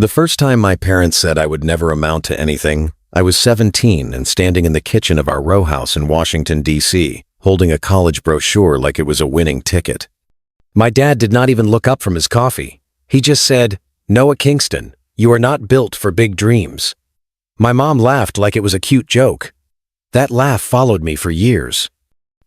The first time my parents said I would never amount to anything, I was 17 and standing in the kitchen of our row house in Washington, D.C., holding a college brochure like it was a winning ticket. My dad did not even look up from his coffee. He just said, "Noah Kingston, you are not built for big dreams." My mom laughed like it was a cute joke. That laugh followed me for years.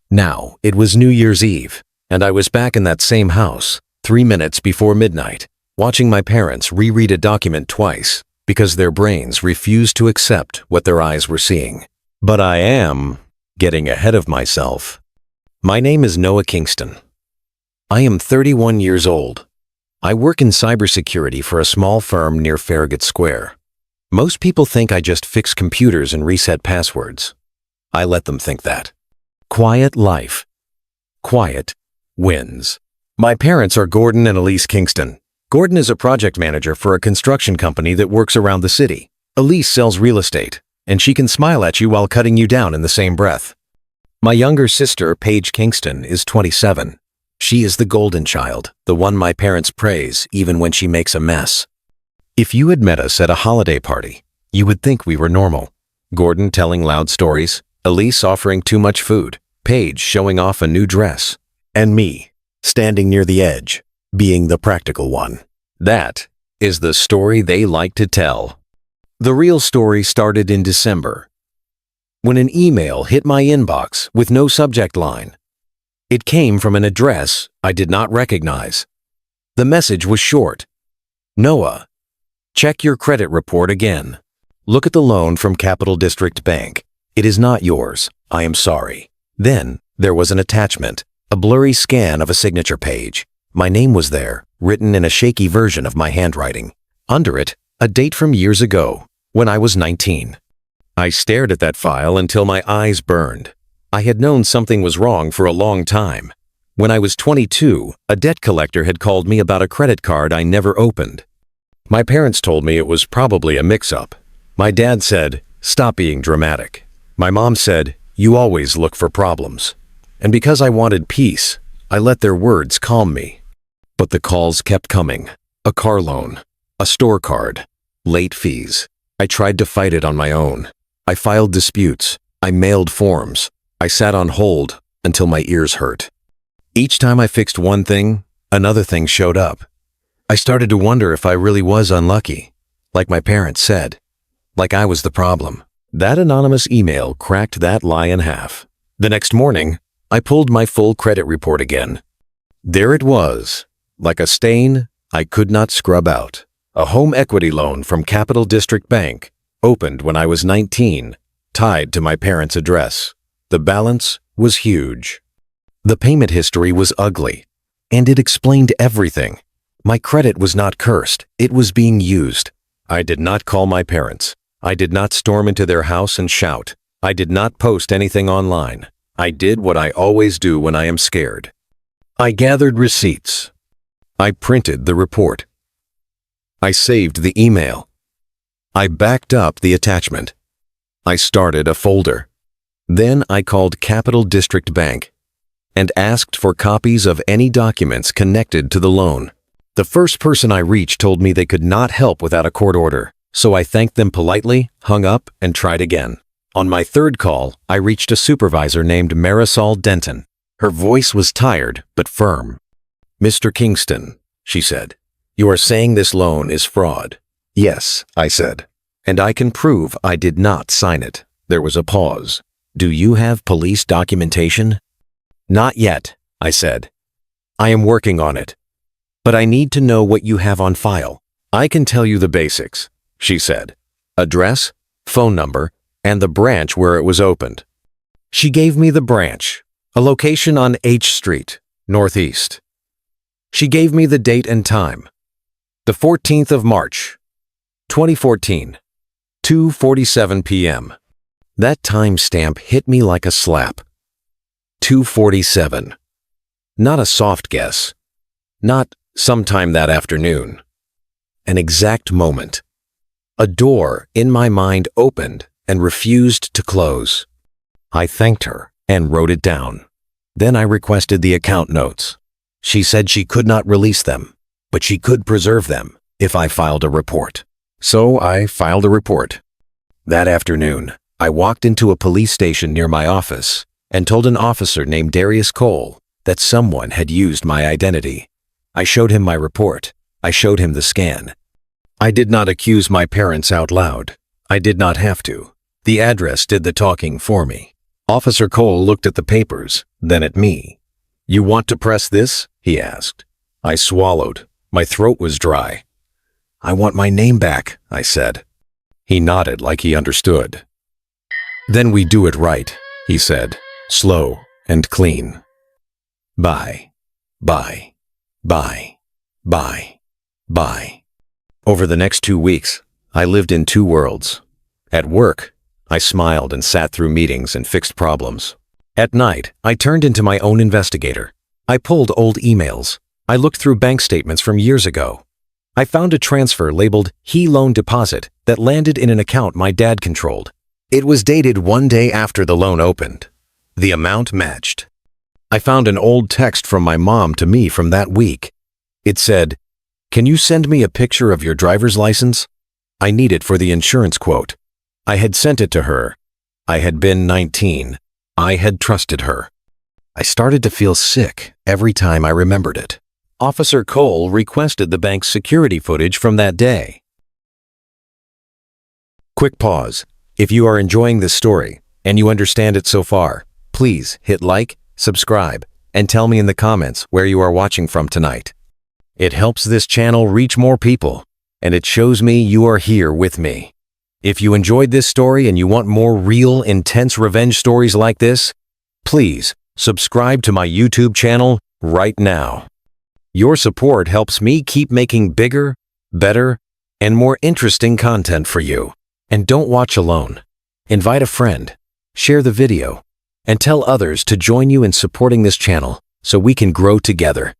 Now, it was New Year's Eve, and I was back in that same house, 3 minutes before midnight, watching my parents reread a document twice because their brains refused to accept what their eyes were seeing. But I am getting ahead of myself. My name is Noah Kingston. I am 31 years old. I work in cybersecurity for a small firm near Farragut Square. Most people think I just fix computers and reset passwords. I let them think that. Quiet life. Quiet wins. My parents are Gordon and Elise Kingston. Gordon is a project manager for a construction company that works around the city. Elise sells real estate, and she can smile at you while cutting you down in the same breath. My younger sister, Paige Kingston, is 27. She is the golden child, the one my parents praise even when she makes a mess. If you had met us at a holiday party, you would think we were normal. Gordon telling loud stories, Elise offering too much food, Paige showing off a new dress, and me, standing near the edge, being the practical one. That is the story they like to tell. The real story started in December, when an email hit my inbox with no subject line. It came from an address I did not recognize. The message was short. Noah, check your credit report again. Look at the loan from Capital District Bank. It is not yours. I am sorry. Then there was an attachment, a blurry scan of a signature page. My name was there, written in a shaky version of my handwriting. Under it, a date from years ago, when I was 19. I stared at that file until my eyes burned. I had known something was wrong for a long time. When I was 22, a debt collector had called me about a credit card I never opened. My parents told me it was probably a mix-up. My dad said, "Stop being dramatic." My mom said, "You always look for problems." And because I wanted peace, I let their words calm me. But the calls kept coming. A car loan, a store card, late fees. I tried to fight it on my own. I filed disputes. I mailed forms. I sat on hold until my ears hurt. Each time I fixed one thing, another thing showed up. I started to wonder if I really was unlucky, like my parents said, like I was the problem. That anonymous email cracked that lie in half. The next morning, I pulled my full credit report again. There it was, like a stain I could not scrub out. A home equity loan from Capital District Bank, opened when I was 19, tied to my parents' address. The balance was huge. The payment history was ugly, and it explained everything. My credit was not cursed, it was being used. I did not call my parents. I did not storm into their house and shout. I did not post anything online. I did what I always do when I am scared. I gathered receipts. I printed the report. I saved the email. I backed up the attachment. I started a folder. Then I called Capital District Bank and asked for copies of any documents connected to the loan. The first person I reached told me they could not help without a court order, so I thanked them politely, hung up, and tried again. On my third call, I reached a supervisor named Marisol Denton. Her voice was tired but firm. "Mr. Kingston," she said, "you are saying this loan is fraud." "Yes," I said, "and I can prove I did not sign it." There was a pause. "Do you have police documentation?" "Not yet," I said. "I am working on it. But I need to know what you have on file." "I can tell you the basics," she said. "Address, phone number, and the branch where it was opened." She gave me the branch, a location on H Street, Northeast. She gave me the date and time. The 14th of March, 2014, 2:47 p.m. That timestamp hit me like a slap. 2:47. Not a soft guess. Not sometime that afternoon. An exact moment. A door in my mind opened and refused to close. I thanked her and wrote it down. Then I requested the account notes. She said she could not release them, but she could preserve them if I filed a report. So I filed a report. That afternoon, I walked into a police station near my office and told an officer named Darius Cole that someone had used my identity. I showed him my report. I showed him the scan. I did not accuse my parents out loud. I did not have to. The address did the talking for me. Officer Cole looked at the papers, then at me. "You want to press this?" he asked. I swallowed. My throat was dry. "I want my name back," I said. He nodded like he understood. "Then we do it right," he said, slow and clean. Bye, bye, bye, bye, bye. Over the next 2 weeks, I lived in two worlds. At work, I smiled and sat through meetings and fixed problems. At night, I turned into my own investigator. I pulled old emails. I looked through bank statements from years ago. I found a transfer labeled "He Loan Deposit" that landed in an account my dad controlled. It was dated one day after the loan opened. The amount matched. I found an old text from my mom to me from that week. It said, "Can you send me a picture of your driver's license? I need it for the insurance quote." I had sent it to her. I had been 19. I had trusted her. I started to feel sick every time I remembered it. Officer Cole requested the bank's security footage from that day. Quick pause. If you are enjoying this story and you understand it so far, please hit like, subscribe, and tell me in the comments where you are watching from tonight. It helps this channel reach more people, and it shows me you are here with me. If you enjoyed this story and you want more real, intense revenge stories like this, please subscribe to my YouTube channel right now. Your support helps me keep making bigger, better, and more interesting content for you. And don't watch alone. Invite a friend, share the video, and tell others to join you in supporting this channel so we can grow together.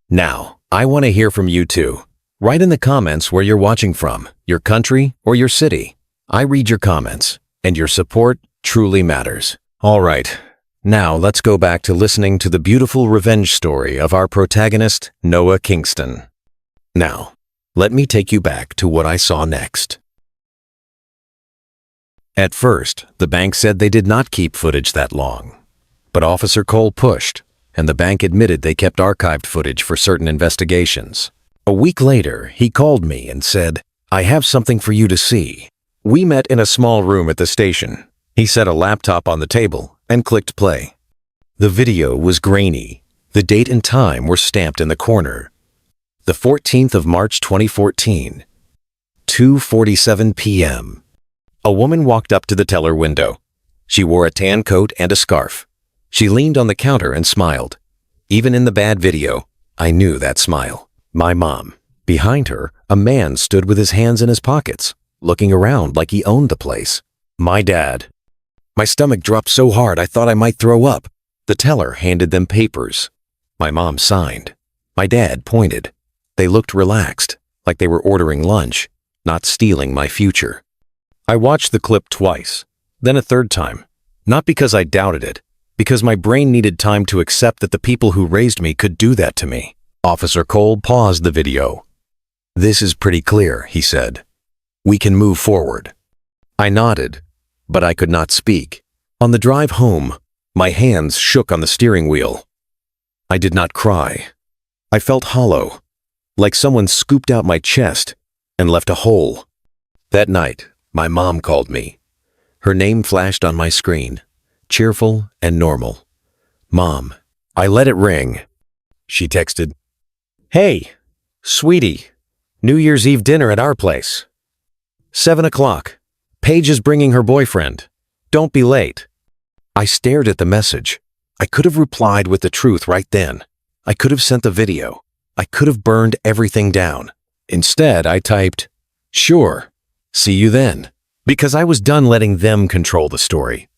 Now, I want to hear from you too. Write in the comments where you're watching from, your country or your city. I read your comments, and your support truly matters. All right, now let's go back to listening to the beautiful revenge story of our protagonist, Noah Kingston. Now, let me take you back to what I saw next. At first, the bank said they did not keep footage that long. But Officer Cole pushed, and the bank admitted they kept archived footage for certain investigations. A week later, he called me and said, "I have something for you to see." We met in a small room at the station. He set a laptop on the table and clicked play. The video was grainy. The date and time were stamped in the corner. The 14th of March 2014, 2:47 p.m. A woman walked up to the teller window. She wore a tan coat and a scarf. She leaned on the counter and smiled. Even in the bad video, I knew that smile. My mom. Behind her, a man stood with his hands in his pockets, looking around like he owned the place. My dad. My stomach dropped so hard I thought I might throw up. The teller handed them papers. My mom signed. My dad pointed. They looked relaxed, like they were ordering lunch, not stealing my future. I watched the clip twice, then a third time. Not because I doubted it, because my brain needed time to accept that the people who raised me could do that to me. Officer Cole paused the video. "This is pretty clear," he said. "We can move forward." I nodded, but I could not speak. On the drive home, my hands shook on the steering wheel. I did not cry. I felt hollow, like someone scooped out my chest and left a hole. That night, my mom called me. Her name flashed on my screen, cheerful and normal. "Mom." I let it ring. She texted, "Hey, sweetie, New Year's Eve dinner at our place. 7 o'clock. Paige is bringing her boyfriend. Don't be late." I stared at the message. I could have replied with the truth right then. I could have sent the video. I could have burned everything down. Instead, I typed, "Sure. See you then," because I was done letting them control the story.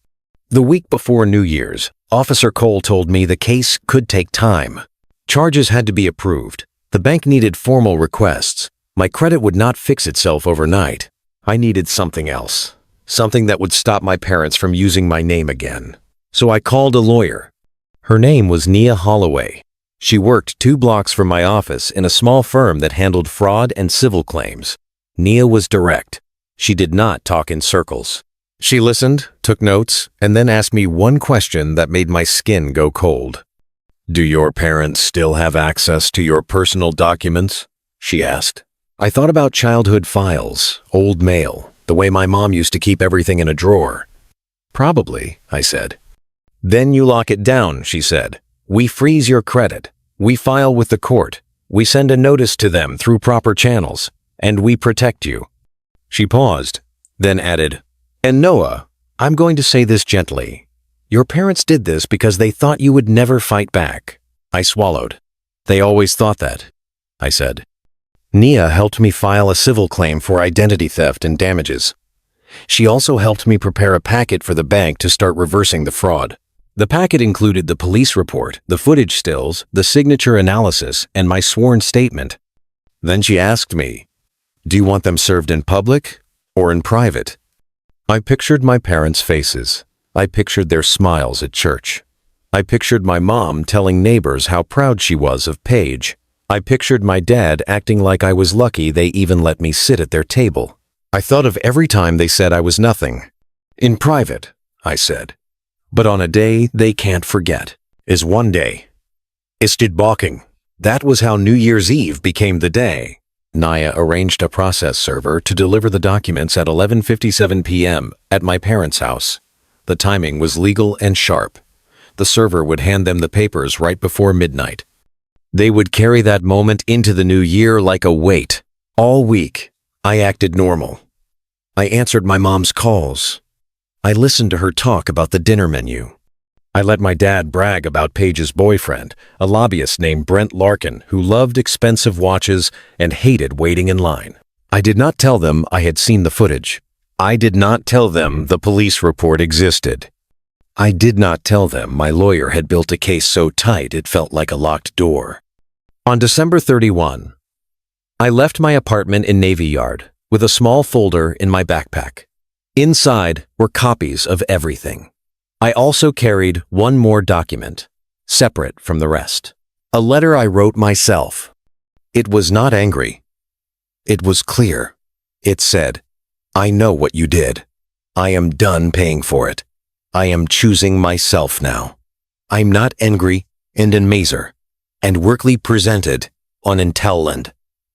The week before New Year's, Officer Cole told me the case could take time. Charges had to be approved. The bank needed formal requests. My credit would not fix itself overnight. I needed something else, something that would stop my parents from using my name again. So I called a lawyer. Her name was Nia Holloway. She worked 2 blocks from my office in a small firm that handled fraud and civil claims. Nia was direct. She did not talk in circles. She listened, took notes, and then asked me one question that made my skin go cold. "Do your parents still have access to your personal documents?" she asked. I thought about childhood files, old mail, the way my mom used to keep everything in a drawer. "Probably," I said. "Then you lock it down," she said. "We freeze your credit. We file with the court. We send a notice to them through proper channels. And we protect you." She paused, then added, "And Noah, I'm going to say this gently. Your parents did this because they thought you would never fight back." I swallowed. "They always thought that," I said. Nia helped me file a civil claim for identity theft and damages. She also helped me prepare a packet for the bank to start reversing the fraud. The packet included the police report, the footage stills, the signature analysis, and my sworn statement. Then she asked me, "Do you want them served in public or in private?" I pictured my parents' faces. I pictured their smiles at church. I pictured my mom telling neighbors how proud she was of Paige. I pictured my dad acting like I was lucky they even let me sit at their table. I thought of every time they said I was nothing. "In private," I said. "But on a day they can't forget is one day." Is dit balking? That was how New Year's Eve became the day. Nia arranged a process server to deliver the documents at 11:57 p.m. at my parents' house. The timing was legal and sharp. The server would hand them the papers right before midnight. They would carry that moment into the new year like a weight. All week, I acted normal. I answered my mom's calls. I listened to her talk about the dinner menu. I let my dad brag about Paige's boyfriend, a lobbyist named Brent Larkin, who loved expensive watches and hated waiting in line. I did not tell them I had seen the footage. I did not tell them the police report existed. I did not tell them my lawyer had built a case so tight it felt like a locked door. On December 31, I left my apartment in Navy Yard with a small folder in my backpack. Inside were copies of everything. I also carried one more document, separate from the rest. A letter I wrote myself. It was not angry. It was clear. It said, "I know what you did. I am done paying for it. I am choosing myself now. I'm not angry and in mazer, and workly presented on intelland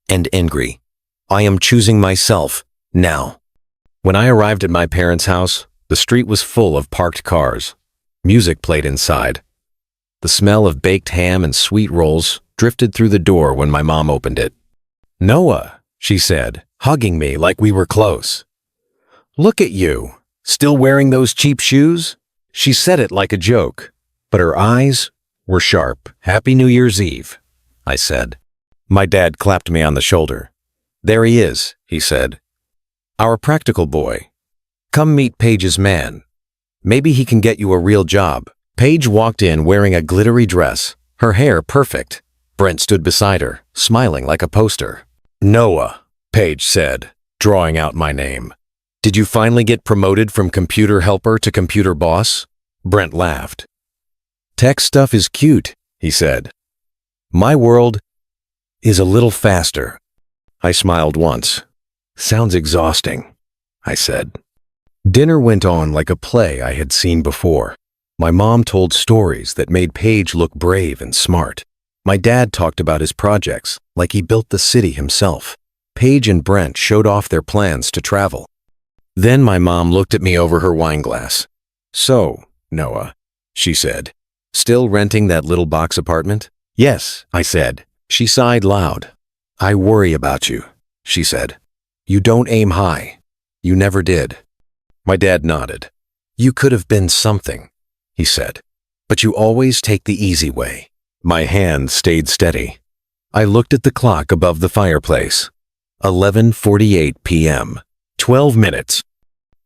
and angry. I am choosing myself now." When I arrived at my parents' house, the street was full of parked cars. Music played inside. The smell of baked ham and sweet rolls drifted through the door when my mom opened it. "Noah," she said, hugging me like we were close. "Look at you, still wearing those cheap shoes?" She said it like a joke, but her eyes were sharp. "Happy New Year's Eve," I said. My dad clapped me on the shoulder. "There he is," he said. "Our practical boy. Come meet Paige's man. Maybe he can get you a real job." Paige walked in wearing a glittery dress, her hair perfect. Brent stood beside her, smiling like a poster. "Noah," Paige said, drawing out my name. "Did you finally get promoted from computer helper to computer boss?" Brent laughed. "Tech stuff is cute," he said. "My world is a little faster." I smiled once. "Sounds exhausting," I said. Dinner went on like a play I had seen before. My mom told stories that made Paige look brave and smart. My dad talked about his projects, like he built the city himself. Paige and Brent showed off their plans to travel. Then my mom looked at me over her wine glass. "So, Noah," she said, "still renting that little box apartment?" "Yes," I said. She sighed loud. "I worry about you," she said. "You don't aim high. You never did." My dad nodded. "You could have been something," he said, "but you always take the easy way." My hand stayed steady. I looked at the clock above the fireplace. 11:48 p.m. 12 minutes.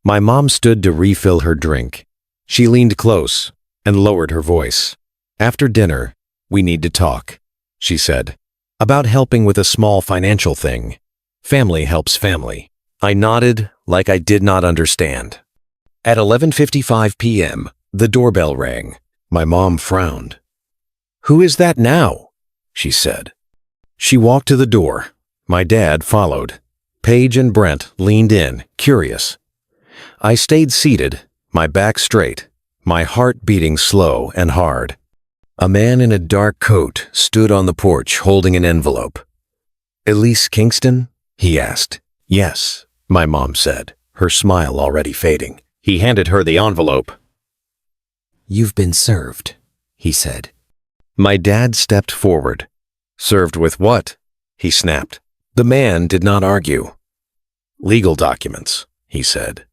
My mom stood to refill her drink. She leaned close and lowered her voice. "After dinner, we need to talk," she said, "about helping with a small financial thing. Family helps family." I nodded like I did not understand. At 11:55 p.m., the doorbell rang. My mom frowned. "Who is that now?" she said. She walked to the door. My dad followed. Paige and Brent leaned in, curious. I stayed seated, my back straight, my heart beating slow and hard. A man in a dark coat stood on the porch holding an envelope. "Elise Kingston?" he asked. "Yes," my mom said, her smile already fading. He handed her the envelope. "You've been served," he said. My dad stepped forward. "Served with what?" he snapped. The man did not argue. "Legal documents," he said.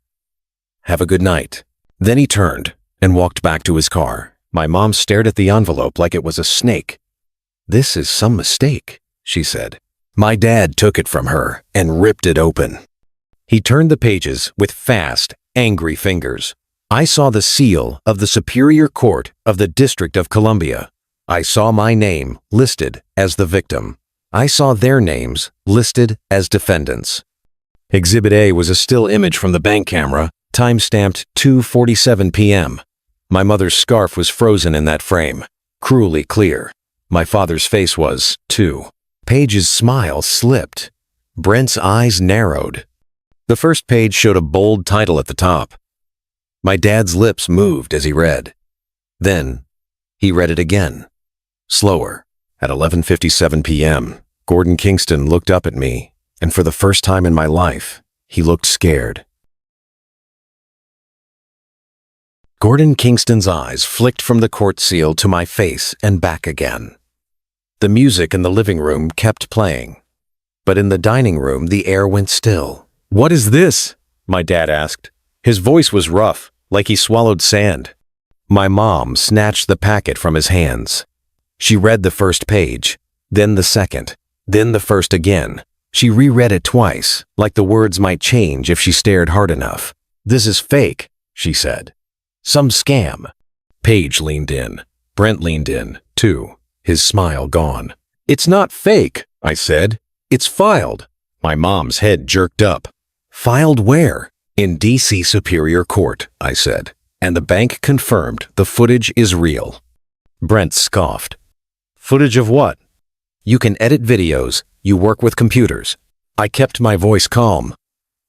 "Have a good night." Then he turned and walked back to his car. My mom stared at the envelope like it was a snake. "This is some mistake," she said. My dad took it from her and ripped it open. He turned the pages with fast, angry fingers. I saw the seal of the Superior Court of the District of Columbia. I saw my name listed as the victim. I saw their names listed as defendants. Exhibit A was a still image from the bank camera, time-stamped 2:47 p.m. My mother's scarf was frozen in that frame, cruelly clear. My father's face was, too. Paige's smile slipped. Brent's eyes narrowed. The first page showed a bold title at the top. My dad's lips moved as he read. Then, he read it again. Slower. At 11:57 p.m., Gordon Kingston looked up at me, and for the first time in my life, he looked scared. Gordon Kingston's eyes flicked from the court seal to my face and back again. The music in the living room kept playing, but in the dining room the air went still. "What is this?" my dad asked. His voice was rough, like he swallowed sand. My mom snatched the packet from his hands. She read the first page, then the second, then the first again. She reread it twice, like the words might change if she stared hard enough. "This is fake," she said. "Some scam." Paige leaned in. Brent leaned in, too, his smile gone. "It's not fake," I said. "It's filed." My mom's head jerked up. "Filed where?" "In D.C. Superior Court," I said. "And the bank confirmed the footage is real." Brent scoffed. "Footage of what?" "You can edit videos. You work with computers." I kept my voice calm.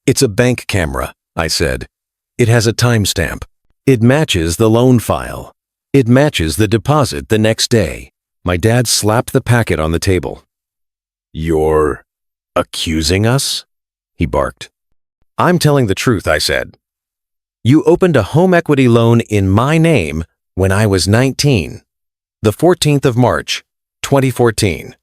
"It's a bank camera," I said. "It has a timestamp. It matches the loan file. It matches the deposit the next day." My dad slapped the packet on the table. "You're accusing us?" he barked. "I'm telling the truth," I said. "You opened a home equity loan in my name when I was 19. The 14th of March, 2014.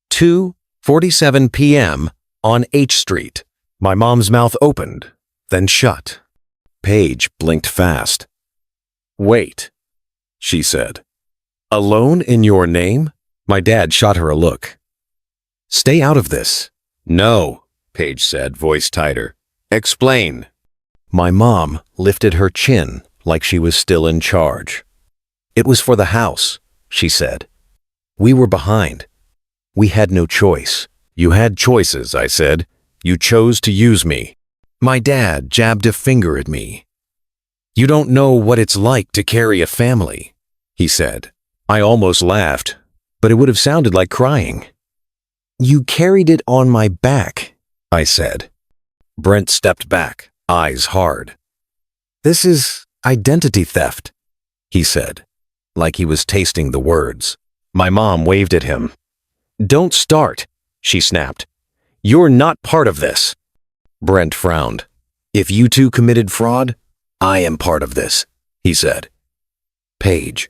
2:47 p.m. on H Street. My mom's mouth opened, then shut. Paige blinked fast. "Wait," she said. "A loan in your name?" My dad shot her a look. "Stay out of this." "No," Paige said, voice tighter. "Explain." My mom lifted her chin like she was still in charge. "It was for the house," she said. "We were behind. We had no choice." "You had choices," I said. "You chose to use me." My dad jabbed a finger at me. "You don't know what it's like to carry a family," he said. I almost laughed, but it would have sounded like crying. "You carried it on my back," I said. Brent stepped back, eyes hard. "This is identity theft," he said, like he was tasting the words. My mom waved at him. "Don't start," she snapped. "You're not part of this." Brent frowned. "If you two committed fraud, I am part of this," he said. "Paige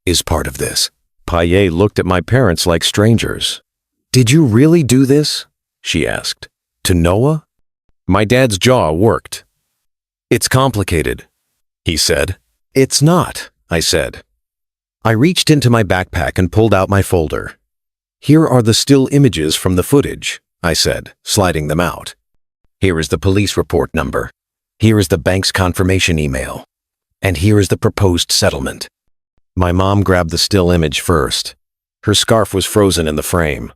is part of this." Paille looked at my parents like strangers. "Did you really do this?" she asked. "To Noah?" My dad's jaw worked. "It's complicated," he said. "It's not," I said. I reached into my backpack and pulled out my folder. "Here are the still images from the footage," I said, sliding them out. "Here is the police report number. Here is the bank's confirmation email. And here is the proposed settlement." My mom grabbed the still image first. Her scarf was frozen in the frame.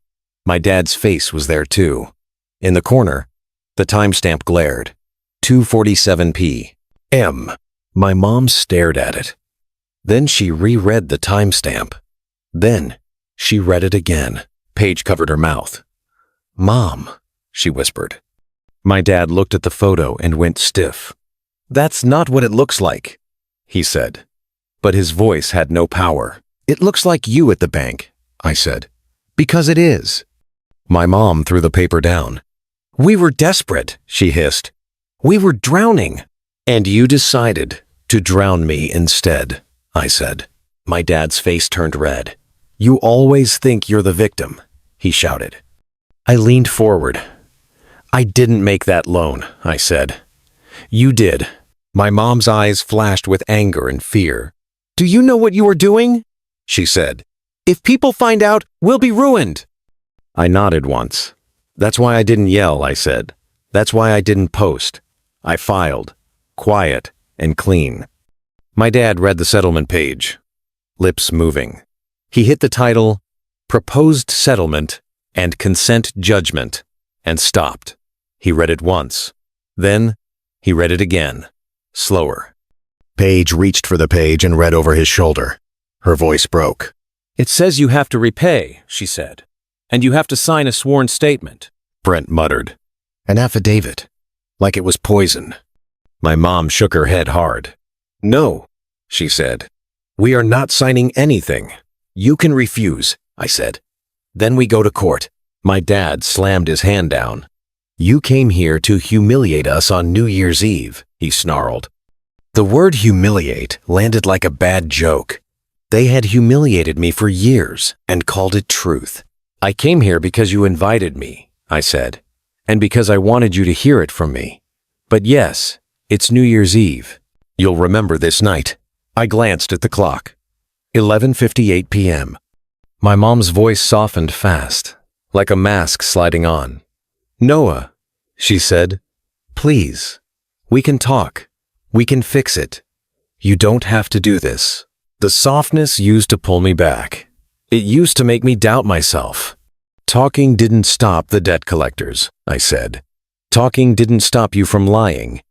My dad's face was there too. In the corner, the timestamp glared. 2:47 p.m. My mom stared at it. Then she reread the timestamp. Then She read it again. Paige covered her mouth. "Mom," she whispered. My dad looked at the photo and went stiff. "That's not what it looks like," he said. But his voice had no power. "It looks like you at the bank," I said. "Because it is." My mom threw the paper down. "We were desperate," she hissed. "We were drowning." "And you decided to drown me instead," I said. My dad's face turned red. "You always think you're the victim," he shouted. I leaned forward. "I didn't make that loan," I said. "You did." My mom's eyes flashed with anger and fear. "Do you know what you are doing?" she said. "If people find out, we'll be ruined." I nodded once. "That's why I didn't yell," I said. "That's why I didn't post. I filed. Quiet and clean." My dad read the settlement page, lips moving. He hit the title, "Proposed Settlement and Consent Judgment," and stopped. He read it once. Then he read it again, slower. Paige reached for the page and read over his shoulder. Her voice broke. "It says you have to repay," she said. "And you have to sign a sworn statement." Brent muttered. "An affidavit. Like it was poison." My mom shook her head hard. "No," she said. "We are not signing anything. You can refuse," I said. "Then we go to court." My dad slammed his hand down. "You came here to humiliate us on New Year's Eve," he snarled. The word humiliate landed like a bad joke. They had humiliated me for years and called it truth. "I came here because you invited me," I said, "and because I wanted you to hear it from me. But yes, it's New Year's Eve. You'll remember this night." I glanced at the clock. 11:58 p.m. My mom's voice softened fast, like a mask sliding on. "Noah," she said, "please, we can talk. We can fix it. You don't have to do this." The softness used to pull me back. It used to make me doubt myself. "Talking didn't stop the debt collectors," I said. "Talking didn't stop you from lying.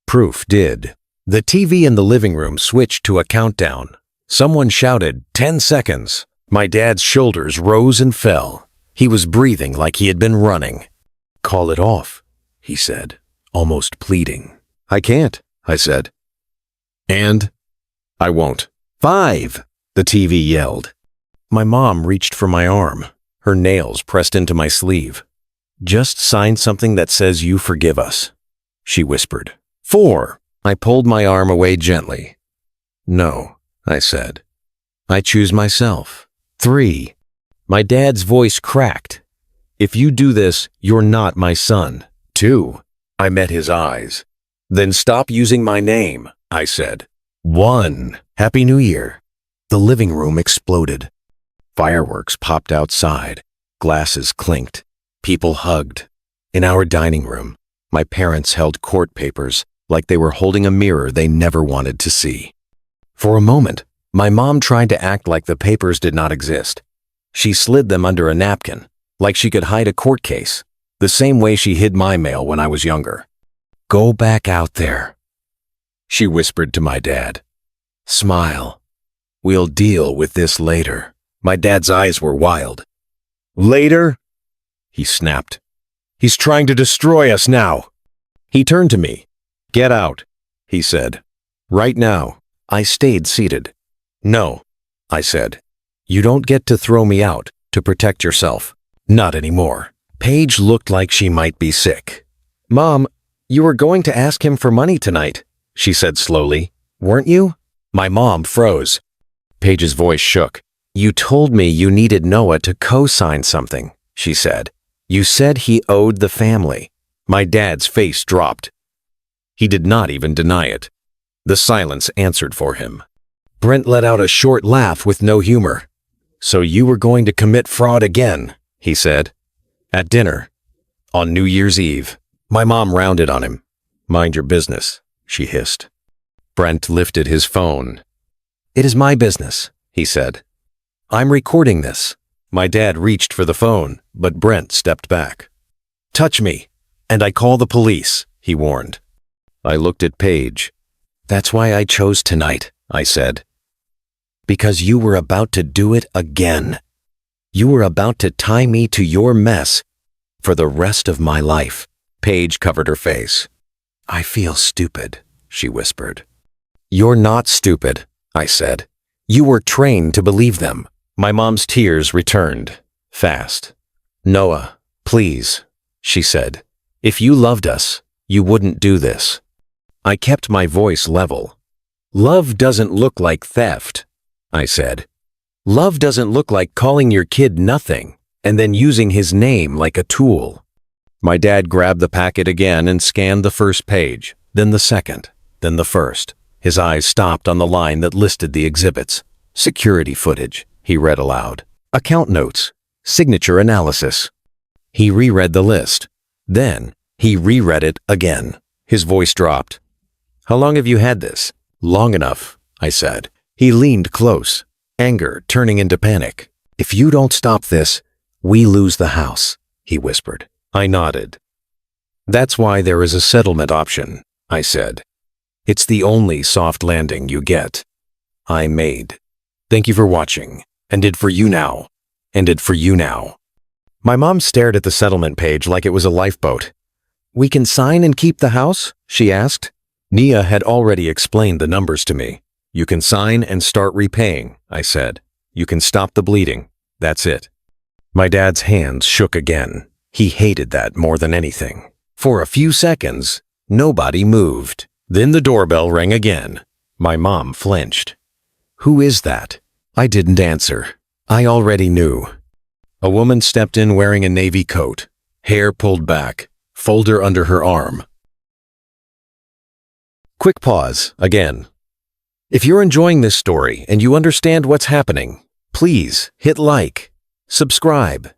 Proof did." The TV in the living room switched to a countdown. Someone shouted, 10 seconds. My dad's shoulders rose and fell. He was breathing like he had been running. "Call it off," he said, almost pleading. "I can't," I said. "And?" "I won't." 5, the TV yelled. My mom reached for my arm, her nails pressed into my sleeve. "Just sign something that says you forgive us," she whispered. 4, I pulled my arm away gently. "No," I said. "I choose myself." 3, my dad's voice cracked. "If you do this, you're not my son." 2, I met his eyes. "Then stop using my name," I said. 1, Happy New Year. The living room exploded. Fireworks popped outside. Glasses clinked. People hugged. In our dining room, my parents held court papers like they were holding a mirror they never wanted to see. For a moment, my mom tried to act like the papers did not exist. She slid them under a napkin, like she could hide a court case, the same way she hid my mail when I was younger. "Go back out there," she whispered to my dad. "Smile. We'll deal with this later." My dad's eyes were wild. "Later?" he snapped. "He's trying to destroy us now." He turned to me. "Get out," he said. "Right now." I stayed seated. "No," I said. "You don't get to throw me out to protect yourself. Not anymore." Paige looked like she might be sick. "Mom, you were going to ask him for money tonight," she said slowly. "Weren't you?" My mom froze. Paige's voice shook. "You told me you needed Noah to co-sign something," she said. "You said he owed the family." My dad's face dropped. He did not even deny it. The silence answered for him. Brent let out a short laugh with no humor. "So you were going to commit fraud again," he said. "At dinner. On New Year's Eve." My mom rounded on him. "Mind your business," she hissed. Brent lifted his phone. "It is my business," he said. "I'm recording this." My dad reached for the phone, but Brent stepped back. "Touch me, and I call the police," he warned. I looked at Paige. "That's why I chose tonight," I said. "Because you were about to do it again." You were about to tie me to your mess for the rest of my life. Paige covered her face. I feel stupid, she whispered. You're not stupid, I said. You were trained to believe them. My mom's tears returned, fast. Noah, please, she said. If you loved us, you wouldn't do this. I kept my voice level. Love doesn't look like theft, I said. Love doesn't look like calling your kid nothing and then using his name like a tool. My dad grabbed the packet again and scanned the first page, then the second, then the first. His eyes stopped on the line that listed the exhibits. Security footage, he read aloud. Account notes, signature analysis. He reread the list. Then he reread it again. His voice dropped. How long have you had this? Long enough, I said. He leaned close, anger turning into panic. If you don't stop this, we lose the house, he whispered. I nodded. That's why there is a settlement option, I said. It's the only soft landing you get. I made. Thank you for watching. Ended for you now. Ended for you now. My mom stared at the settlement page like it was a lifeboat. We can sign and keep the house? She asked. Nia had already explained the numbers to me. You can sign and start repaying, I said. You can stop the bleeding. That's it. My dad's hands shook again. He hated that more than anything. For a few seconds, nobody moved. Then the doorbell rang again. My mom flinched. Who is that? I didn't answer. I already knew. A woman stepped in wearing a navy coat, hair pulled back, folder under her arm. Quick pause, again. If you're enjoying this story and you understand what's happening, please hit like, subscribe,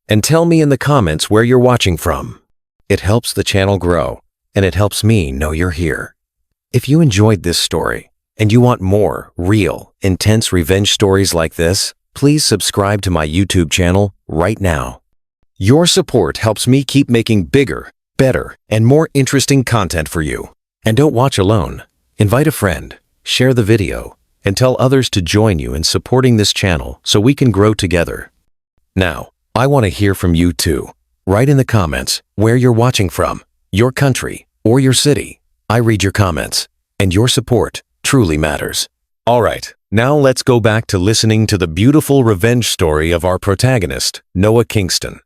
and tell me in the comments where you're watching from. It helps the channel grow, and it helps me know you're here. If you enjoyed this story and you want more real, intense revenge stories like this, please subscribe to my YouTube channel right now. Your support helps me keep making bigger, better, and more interesting content for you. And don't watch alone. Invite a friend, share the video, and tell others to join you in supporting this channel so we can grow together. Now, I want to hear from you too. Write in the comments where you're watching from, your country, or your city. I read your comments, and your support truly matters. All right, now let's go back to listening to the beautiful revenge story of our protagonist, Noah Kingston.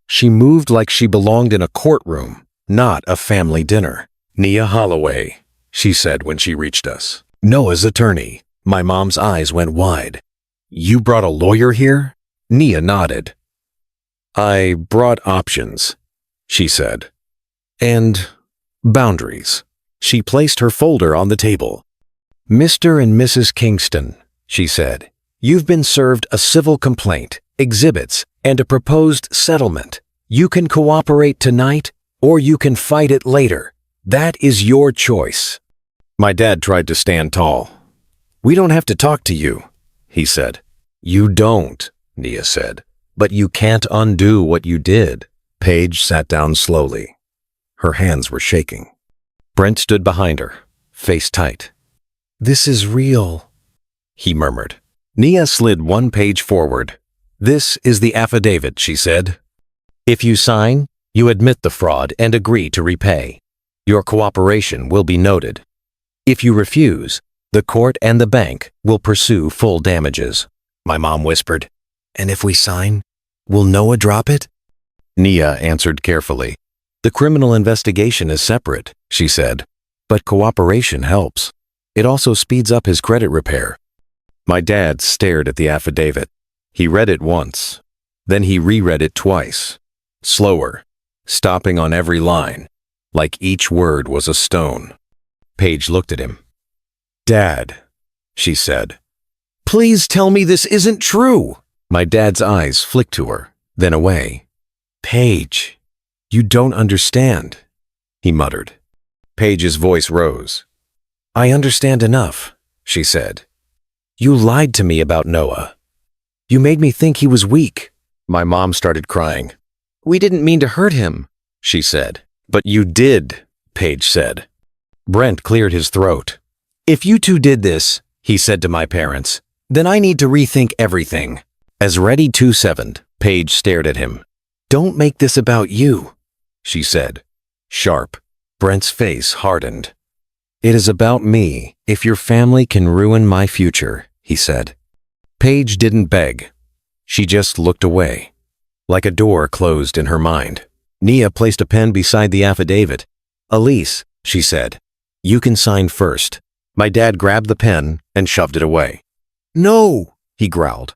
She moved like she belonged in a courtroom, not a family dinner. Nia Holloway, she said when she reached us. Noah's attorney. My mom's eyes went wide. You brought a lawyer here? Nia nodded. I brought options, she said. And boundaries. She placed her folder on the table. Mr. and Mrs. Kingston, she said, you've been served a civil complaint, exhibits, and a proposed settlement. You can cooperate tonight, or you can fight it later. That is your choice. My dad tried to stand tall. We don't have to talk to you, he said. You don't, Nia said, but you can't undo what you did. Paige sat down slowly. Her hands were shaking. Brent stood behind her, face tight. This is real, he murmured. Nia slid one page forward. This is the affidavit, she said. If you sign, you admit the fraud and agree to repay. Your cooperation will be noted. If you refuse, the court and the bank will pursue full damages. My mom whispered. And if we sign, will Noah drop it? Nia answered carefully. The criminal investigation is separate, she said, but cooperation helps. It also speeds up his credit repair. My dad stared at the affidavit. He read it once. Then he reread it twice. Slower, stopping on every line, like each word was a stone. Paige looked at him. Dad, she said. Please tell me this isn't true. My dad's eyes flicked to her, then away. Paige, you don't understand, he muttered. Paige's voice rose. I understand enough, she said. You lied to me about Noah. You made me think he was weak. My mom started crying. We didn't mean to hurt him, she said. But you did, Paige said. Brent cleared his throat. If you two did this, he said to my parents, Then I need to rethink everything. As Ready 27, Paige stared at him. Don't make this about you, she said. Sharp. Brent's face hardened. It is about me, if your family can ruin my future, he said. Paige didn't beg. She just looked away. Like a door closed in her mind. Nia placed a pen beside the affidavit. Elise, she said, you can sign first. My dad grabbed the pen and shoved it away. No, he growled.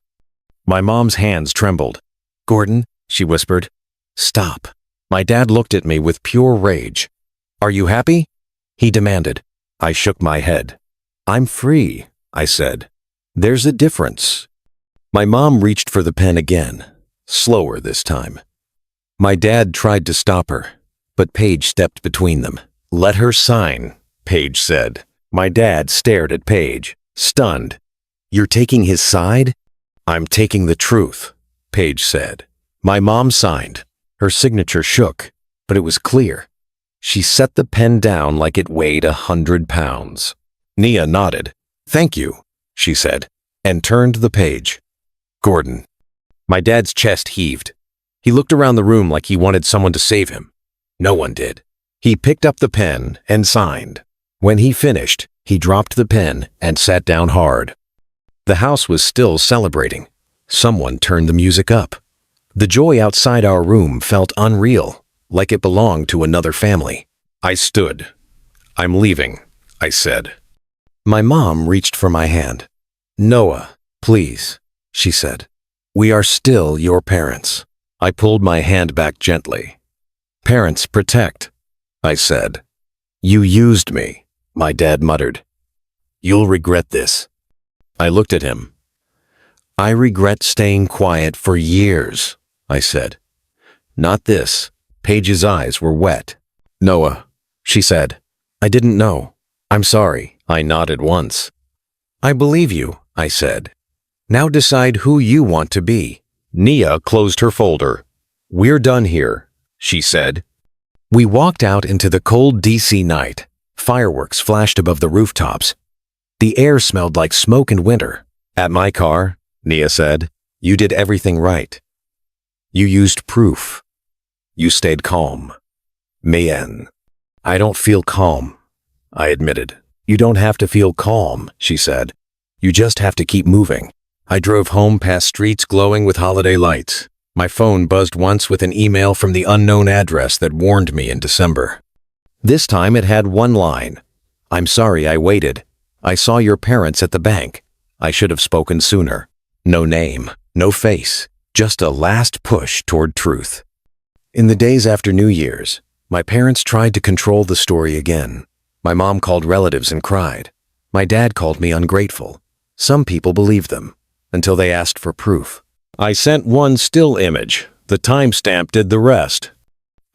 My mom's hands trembled. Gordon, she whispered. Stop. My dad looked at me with pure rage. Are you happy? He demanded. I shook my head. I'm free, I said. There's a difference. My mom reached for the pen again, slower this time. My dad tried to stop her, but Paige stepped between them. Let her sign, Paige said. My dad stared at Paige, stunned. You're taking his side? I'm taking the truth, Paige said. My mom signed. Her signature shook, but it was clear. She set the pen down like it weighed 100 pounds. Nia nodded. Thank you, she said, and turned the page. Gordon. My dad's chest heaved. He looked around the room like he wanted someone to save him. No one did. He picked up the pen and signed. When he finished, he dropped the pen and sat down hard. The house was still celebrating. Someone turned the music up. The joy outside our room felt unreal, like it belonged to another family. I stood. I'm leaving, I said. My mom reached for my hand. Noah, please, she said. We are still your parents. I pulled my hand back gently. Parents protect, I said. You used me, my dad muttered. You'll regret this. I looked at him. I regret staying quiet for years, I said. Not this. Paige's eyes were wet. Noah, she said. I didn't know. I'm sorry. I nodded once. I believe you, I said. Now decide who you want to be. Nia closed her folder. We're done here, she said. We walked out into the cold DC night. Fireworks flashed above the rooftops. The air smelled like smoke and winter. At my car, Nia said, you did everything right. You used proof. You stayed calm. Mayen. I don't feel calm, I admitted. You don't have to feel calm, she said. You just have to keep moving. I drove home past streets glowing with holiday lights. My phone buzzed once with an email from the unknown address that warned me in December. This time it had one line. I'm sorry I waited. I saw your parents at the bank. I should have spoken sooner. No name, no face, just a last push toward truth. In the days after New Year's, my parents tried to control the story again. My mom called relatives and cried. My dad called me ungrateful. Some people believed them, until they asked for proof. I sent one still image. The timestamp did the rest.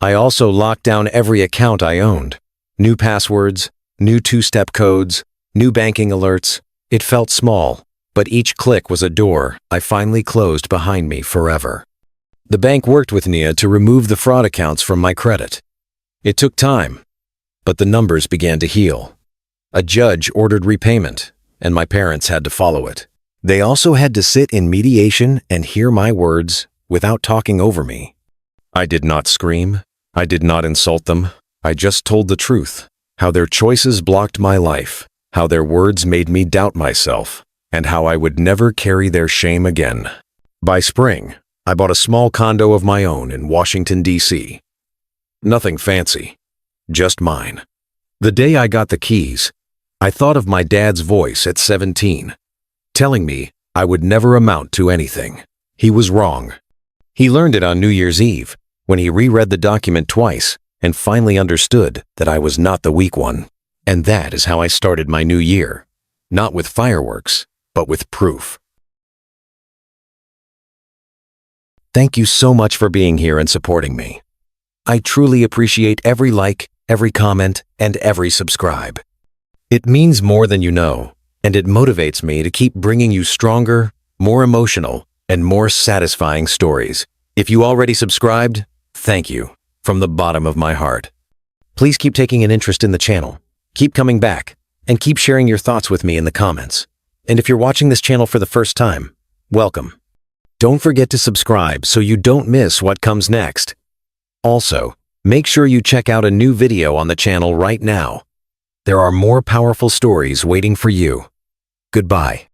I also locked down every account I owned. New passwords, new two-step codes, new banking alerts. It felt small, but each click was a door I finally closed behind me forever. The bank worked with Nia to remove the fraud accounts from my credit. It took time, but the numbers began to heal. A judge ordered repayment, and my parents had to follow it. They also had to sit in mediation and hear my words without talking over me. I did not scream. I did not insult them. I just told the truth, how their choices blocked my life, how their words made me doubt myself, and how I would never carry their shame again. By spring, I bought a small condo of my own in Washington, D.C. Nothing fancy, just mine. The day I got the keys, I thought of my dad's voice at 17, telling me I would never amount to anything. He was wrong. He learned it on New Year's Eve, when he reread the document twice and finally understood that I was not the weak one. And that is how I started my new year, not with fireworks, but with proof. Thank you so much for being here and supporting me. I truly appreciate every like, every comment, and every subscribe. It means more than you know, and it motivates me to keep bringing you stronger, more emotional, and more satisfying stories. If you already subscribed, thank you from the bottom of my heart. Please keep taking an interest in the channel, keep coming back, and keep sharing your thoughts with me in the comments. And if you're watching this channel for the first time, welcome. Don't forget to subscribe so you don't miss what comes next. Also, make sure you check out a new video on the channel right now. There are more powerful stories waiting for you. Goodbye.